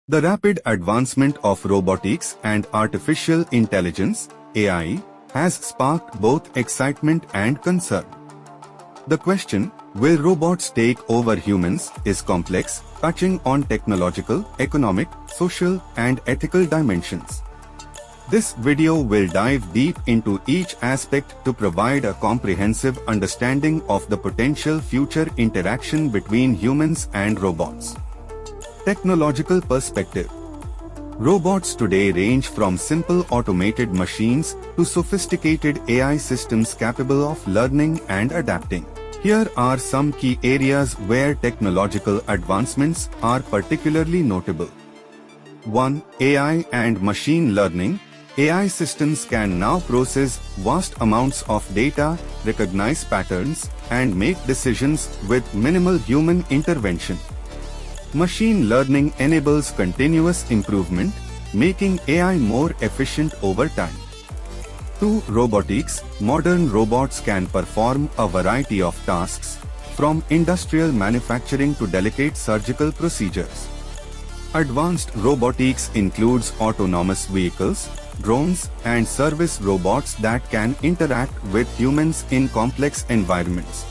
The rapid advancement of robotics and artificial intelligence, AI, has sparked both excitement and concern. The question, will robots take over humans, is complex, touching on technological, economic, social, and ethical dimensions. This video will dive deep into each aspect to provide a comprehensive understanding of the potential future interaction between humans and robots. Technological perspective. Robots today range from simple automated machines to sophisticated AI systems capable of learning and adapting. Here are some key areas where technological advancements are particularly notable. 1. AI and machine learning. AI systems can now process vast amounts of data, recognize patterns, and make decisions with minimal human intervention. Machine learning enables continuous improvement, making AI more efficient over time. 2. Robotics. Modern robots can perform a variety of tasks, from industrial manufacturing to delicate surgical procedures. Advanced robotics includes autonomous vehicles, drones, and service robots that can interact with humans in complex environments.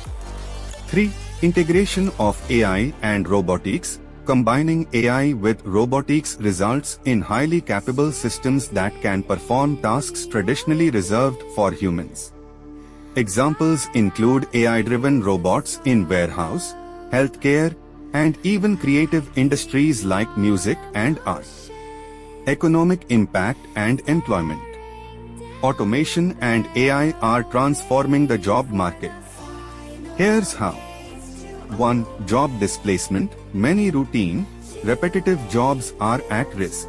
3. Integration of AI and robotics. Combining AI with robotics results in highly capable systems that can perform tasks traditionally reserved for humans. Examples include AI-driven robots in warehouse, healthcare, and even creative industries like music and art. Economic impact and employment. Automation and AI are transforming the job market. Here's how. 1. Job displacement. Many routine, repetitive jobs are at risk.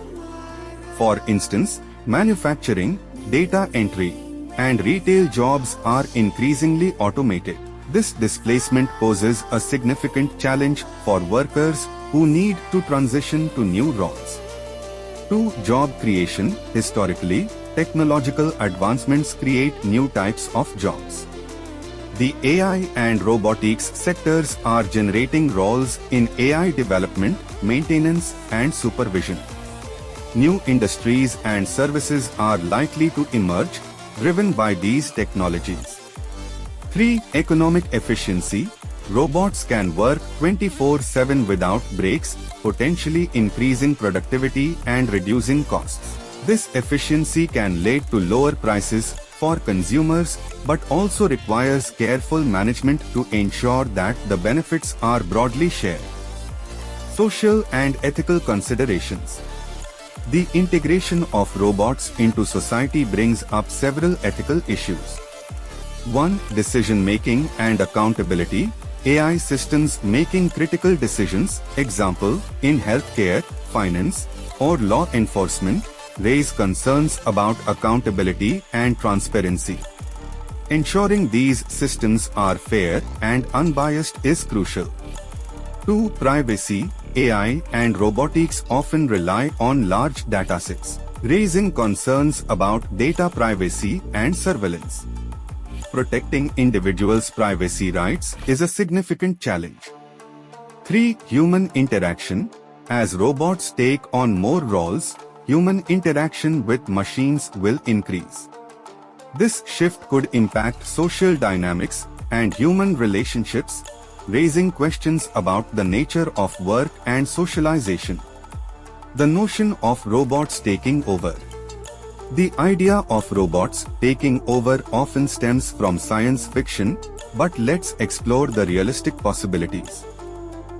For instance, manufacturing, data entry, and retail jobs are increasingly automated. This displacement poses a significant challenge for workers who need to transition to new roles. 2. Job creation. Historically, technological advancements create new types of jobs. The AI and robotics sectors are generating roles in AI development, maintenance, and supervision. New industries and services are likely to emerge, driven by these technologies. 3. Economic efficiency. Robots can work 24/7 without breaks, potentially increasing productivity and reducing costs. This efficiency can lead to lower prices for consumers, but also requires careful management to ensure that the benefits are broadly shared. Social and ethical considerations. The integration of robots into society brings up several ethical issues. 1. Decision-making and accountability. AI systems making critical decisions, example, in healthcare, finance, or law enforcement, raise concerns about accountability and transparency. Ensuring these systems are fair and unbiased is crucial. 2. Privacy. AI and robotics often rely on large datasets, raising concerns about data privacy and surveillance. Protecting individuals' privacy rights is a significant challenge. 3. Human interaction. As robots take on more roles, human interaction with machines will increase. This shift could impact social dynamics and human relationships, raising questions about the nature of work and socialization. The notion of robots taking over. The idea of robots taking over often stems from science fiction, but let's explore the realistic possibilities.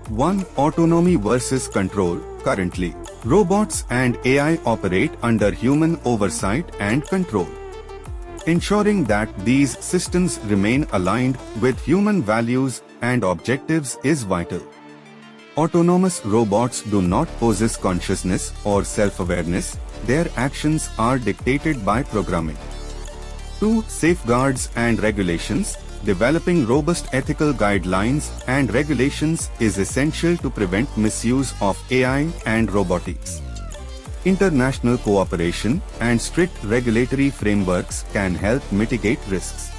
1. Autonomy versus control. Currently, robots and AI operate under human oversight and control. Ensuring that these systems remain aligned with human values and objectives is vital. Autonomous robots do not possess consciousness or self-awareness, their actions are dictated by programming. 2. Safeguards and regulations. Developing robust ethical guidelines and regulations is essential to prevent misuse of AI and robotics. International cooperation and strict regulatory frameworks can help mitigate risks.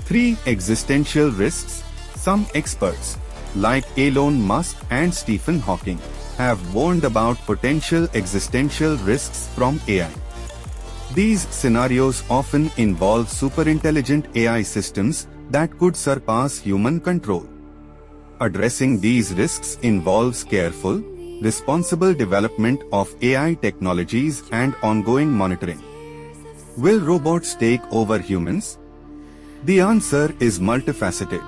3. Existential risks. Some experts, like Elon Musk and Stephen Hawking, have warned about potential existential risks from AI. These scenarios often involve superintelligent AI systems that could surpass human control. Addressing these risks involves careful, responsible development of AI technologies and ongoing monitoring. Will robots take over humans? The answer is multifaceted.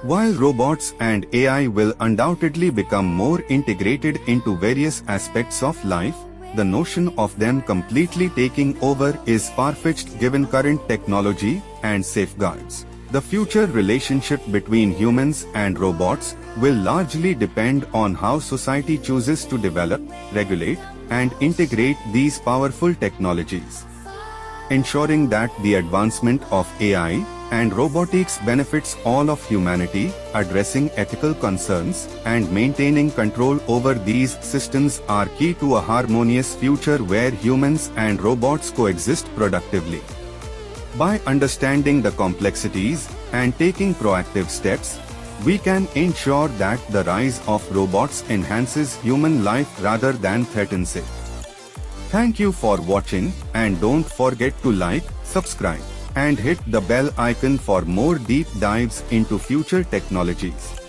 While robots and AI will undoubtedly become more integrated into various aspects of life, the notion of them completely taking over is far-fetched given current technology and safeguards. The future relationship between humans and robots will largely depend on how society chooses to develop, regulate, and integrate these powerful technologies. Ensuring that the advancement of AI and robotics benefits all of humanity, addressing ethical concerns, and maintaining control over these systems are key to a harmonious future where humans and robots coexist productively. By understanding the complexities and taking proactive steps, we can ensure that the rise of robots enhances human life rather than threatens it. Thank you for watching, and don't forget to like, subscribe, and hit the bell icon for more deep dives into future technologies.